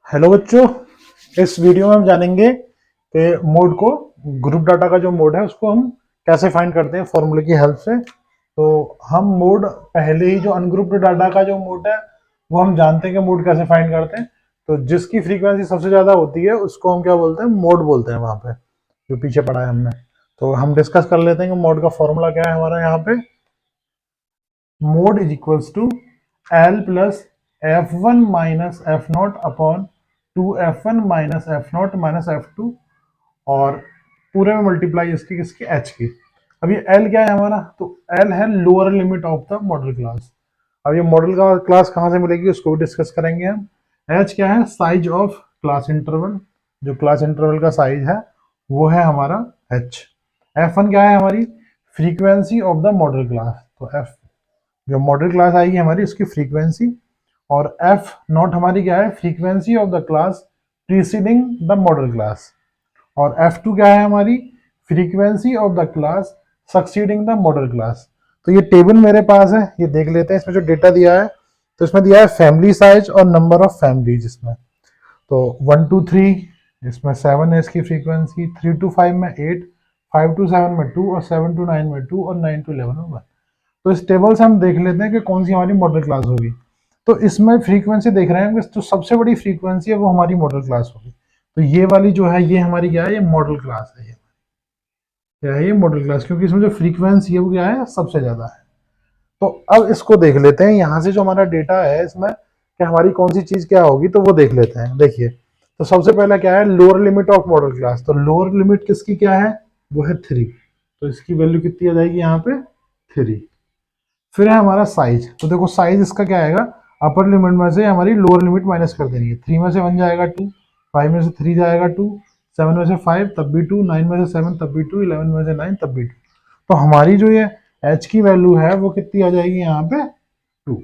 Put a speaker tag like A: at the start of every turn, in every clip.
A: Hello बच्चों, इस video में हम जानेंगे कि मोड को, ग्रुप डाटा का जो मोड है उसको हम कैसे फाइंड करते हैं फॉर्मूले की हेल्प से। तो हम मोड पहले ही जो अनग्रुप्ड डाटा का जो मोड है वो हम जानते हैं कि मोड कैसे फाइंड करते हैं। तो जिसकी फ्रीक्वेंसी सबसे ज़्यादा होती है उसको हम क्या बोलते हैं, मोड बोलते हैं। वहाँ पे जो पीछे पढ़ा है हमने, तो हम डिस्कस कर लेते हैं कि मोड का फॉर्मूला क्या है हमारा यहाँ पे। Mode is equals to L plus F one minus F naught upon two F one minus F naught minus F two, और पूरे में मल्टीप्लाई इसकी किसकी, एच की। अब ये एल क्या है हमारा, तो एल है lower limit of the modal class. अब ये मॉडल का क्लास कहाँ से मिलेगी उसको भी डिस्कस करेंगे हम। एच क्या है, साइज ऑफ क्लास इंटरवल, जो क्लास इंटरवल का साइज है वो है हमारा एच। एफ वन क्या है हमारी, frequency of the modal class, तो एफ जो मॉडल क्लास आएगी हमारी उसकी फ्रीक्वेंसी। और एफ नॉट हमारी क्या है, frequency of the class preceding the modal class. और एफ टू क्या है हमारी, frequency of the class succeeding the modal class. तो ये टेबल मेरे पास है, ये देख लेते हैं इसमें जो डेटा दिया है। तो इसमें दिया है फैमिली साइज और नंबर ऑफ फैमिलीज इसमें। तो 1 2 3 इसमें 7 है इसकी फ्रीक्वेंसी, 3 to 5 में 8, 5 to 7 में 2, और 7 to 9 में 2, और 9 to 11 में 1। तो इस टेबल से हम देख लेते हैं कि कौन सी हमारी मॉडल क्लास होगी। तो इसमें फ्रीक्वेंसी देख रहे हैं कि जो सबसे बड़ी फ्रीक्वेंसी है वो हमारी मॉडल क्लास होगी। तो ये वाली जो है ये हमारी क्या है, ये मॉडल क्लास है। ये क्या है, ये मॉडल क्लास, क्योंकि इसमें जो फ्रीक्वेंसी है वो क्या है, सबसे ज्यादा है। तो अब इसको देख लेते हैं, यहाँ से जो हमारा डेटा है इसमें कि हमारी कौन सी चीज क्या होगी, तो वो देख लेते हैं। देखिए, तो सबसे पहला क्या है, lower limit of model class. तो लोअर लिमिट किसकी क्या है, वो है 3। तो इसकी वैल्यू कितनी आ जाएगी यहाँ पे, 3। फिर है हमारा साइज। तो देखो साइज इसका क्या आएगा, अपर लिमिट में से हमारी लोअर लिमिट माइनस कर देनी है। 3 में से 1 जाएगा 2, 5 में से 3 जाएगा 2, 7 में से 5 तब भी 2, 9 में से 7 तब भी 2, 11 में से 9 तब भी 2। तो हमारी जो ये एच की वैल्यू है वो कितनी आ जाएगी यहाँ पे, 2।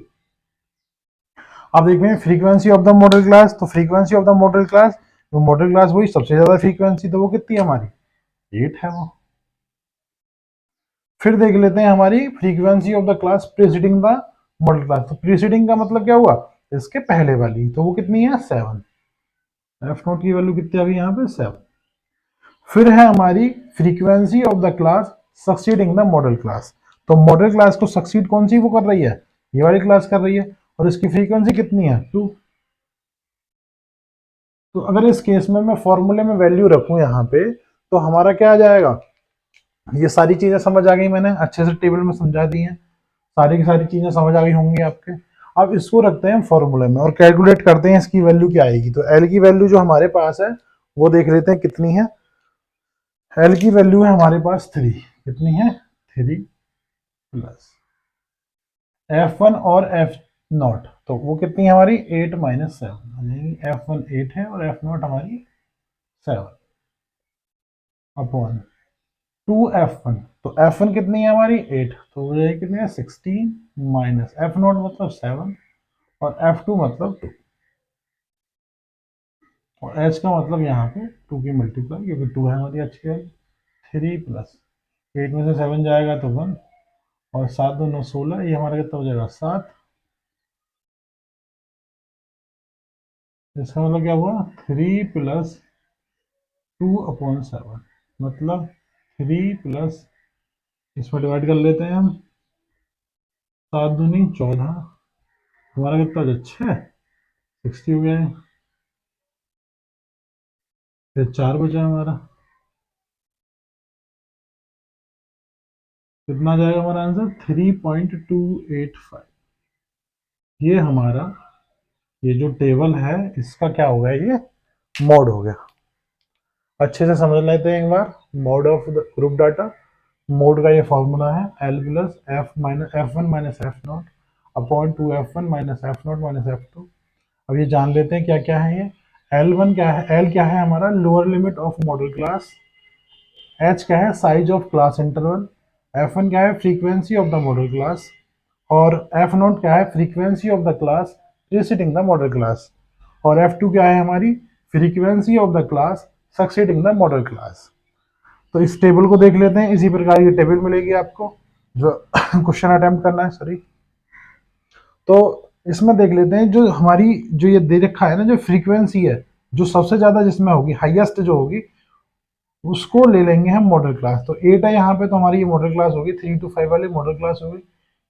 A: अब देख रहे हैं frequency of the modal class. तो frequency of the modal class, तो मॉडल क्लास वही सबसे ज्यादा फ्रीक्वेंसी, तो वो कितनी है हमारी, 8 है वो। फिर देख लेते हैं हमारी frequency of the class preceding the modal class. तो प्रीसीडिंग का मतलब क्या हुआ, इसके पहले वाली, तो वो कितनी है, 7। एफ नोट की वैल्यू कितनी आ गई यहाँ पे, 7। फिर है हमारी frequency of the class succeeding the modal class. तो मॉडल क्लास को सक्सीड कौन सी वो कर रही है, ये वाली क्लास कर रही है, और इसकी फ्रीक्वेंसी कितनी है, 2। तो अगर इस केस में मैं फॉर्मूले में वैल्यू रखूं यहाँ पे, तो हमारा क्या आ जाएगा, ये सारी चीजें समझ आ गई, मैंने अच्छे से टेबल में समझा दी हैं, सारी की सारी चीजें समझ आ गई होंगी आपके। अब इसको रखते हैं फॉर्मूले में और कैलकुलेट करते हैं इसकी वैल्यू क्या आएगी। तो एल की वैल्यू जो हमारे पास है वो देख लेते हैं कितनी है। एल की वैल्यू है हमारे पास 3। कितनी है, 3 प्लस एफ वन और एफ नॉट, तो वो कितनी है हमारी, 8 माइनस 7। एफ वन 8 है और एफ नॉट हमारी 7 अपॉन 2f1। तो f1 कितनी है हमारी, 8, तो ये कितनी है, 16 माइनस एफ नॉट मतलब 7, और f2 मतलब 2, और h का मतलब यहाँ पे 2 की मल्टीप्लाई, क्योंकि 2 है हमारी h की वैल्यू। 3 प्लस 8 में से 7 जाएगा तो 1, और 7 2 9 16, ये हमारा कितना हो जाएगा, 7। इसका मतलब क्या हुआ, 3 प्लस 2/7, मतलब 3 प्लस, इसमें डिवाइड कर लेते हैं हम, 7 दूनी 14, हमारा कितना हो जाए, 6, 60 हो गया है। फिर 4 बचा हमारा, कितना आ जाएगा हमारा आंसर, 3.285। ये हमारा, ये जो टेबल है इसका क्या हो गया, ये मोड हो गया। अच्छे से समझ लेते हैं एक बार, mode of the group data. Mode का ये फॉर्मूला है L plus F minus F one minus F naught upon 2f1 minus F naught minus f2। अब ये जान लेते हैं क्या क्या है ये। L1 क्या है, L क्या है हमारा, lower limit of model class. H क्या है, size of class interval. F1 क्या है, frequency of the modal class. और एफ नोट क्या है, frequency of the class preceding the modal class. और F2 क्या है हमारी, frequency of the class succeeding the modal class. तो इस टेबल को देख लेते हैं, इसी प्रकार की टेबल मिलेगी आपको जो क्वेश्चन अटेम्प्ट करना है, सॉरी। तो इसमें देख लेते हैं जो हमारी जो ये दे रखा है ना, जो फ्रीक्वेंसी है जो सबसे ज्यादा जिसमें होगी, हाईएस्ट जो होगी, उसको ले लेंगे हम मॉडल क्लास। तो 8 है यहाँ पे, तो हमारी ये मॉडल क्लास होगी, 3 to 5 वाली मॉडल क्लास होगी।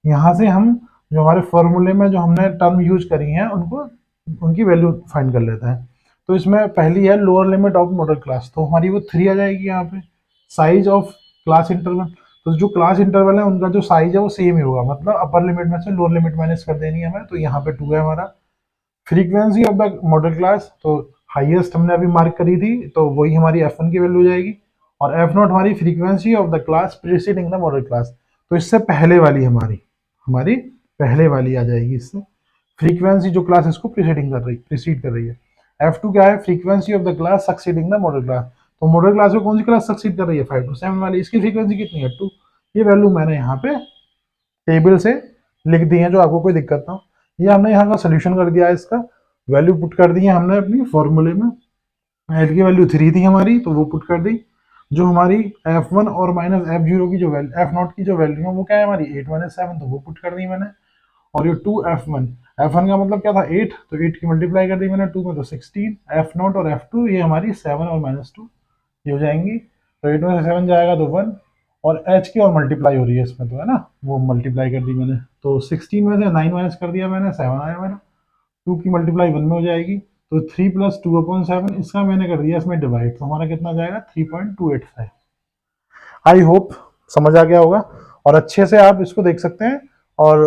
A: यहाँ से हम जो हमारे फॉर्मूले में जो हमने टर्म यूज करी हैं उनको, उनकी वैल्यू फाइंड कर लेते हैं। तो इसमें पहली है lower limit of model class, तो हमारी वो 3 आ जाएगी यहाँ पे। साइज ऑफ क्लास इंटरवल, तो जो क्लास इंटरवल है उनका जो साइज है वो सेम ही होगा, मतलब अपर लिमिट में से लोअर लिमिट माइनस कर देनी है हमें, तो यहाँ पे 2 है हमारा। Frequency of the modal class, तो हाईएस्ट हमने अभी मार्क करी थी, तो वही हमारी F1 की वैल्यू हो जाएगी। और F0 हमारी frequency of the class preceding the modal class, तो इससे पहले वाली हमारी हमारी पहले वाली आ जाएगी इससे, फ्रीक्वेंसी जो क्लास इसको प्रीसीड कर रही है। F2 क्या है, frequency of the class succeeding the modal class, तो मॉडल क्लास में कौन सी क्लास सक्सीड कर रही है, 5 to 7 वाली, इसकी फ्रीक्वेंसी कितनी है, 2। ये वैल्यू मैंने यहाँ पे टेबल से लिख दी है, जो आपको कोई दिक्कत ना हो। ये हमने यहाँ का सोल्यूशन कर दिया है, इसका वैल्यू पुट कर दी है हमने अपनी फॉर्मूले में। एल की वैल्यू 3 थी हमारी, तो वो पुट कर दी। जो हमारी F1 और माइनस F0 की जो वैल्यू, F0 की जो वैल्यू है वो क्या है हमारी 8 माइनस 7, तो वो पुट कर दी मैंने। और ये 2 F1, F1 का मतलब क्या था 8, तो 8 की मल्टीप्लाई कर दी मैंने 2 में, तो 16। F0 और F2 ये हमारी 7 और -2 ये हो जाएंगी, तो 8 में से 7 जाएगा तो 1। और H की और मल्टीप्लाई हो रही है इसमें, तो है ना, वो मल्टीप्लाई कर दी मैंने, तो 16 में से 9 माइनस कर दिया मैंने, 7 आया मेरा। 2 की मल्टीप्लाई 1 में हो जाएगी, तो 3 + 2/7, इसका मैंने कर दिया इसमें डिवाइड, तो हमारा कितना जाएगा 3.285। आई होप समझ आ गया होगा, और अच्छे से आप इसको देख सकते हैं। और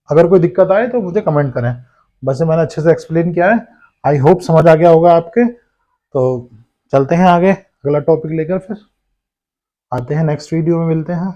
A: अगर कोई दिक्कत आए तो मुझे कमेंट करें, वैसे मैंने अच्छे से एक्सप्लेन किया है। आई होप समझ आ गया होगा आपके। तो चलते हैं आगे, अगला टॉपिक लेकर फिर आते हैं, नेक्स्ट वीडियो में मिलते हैं।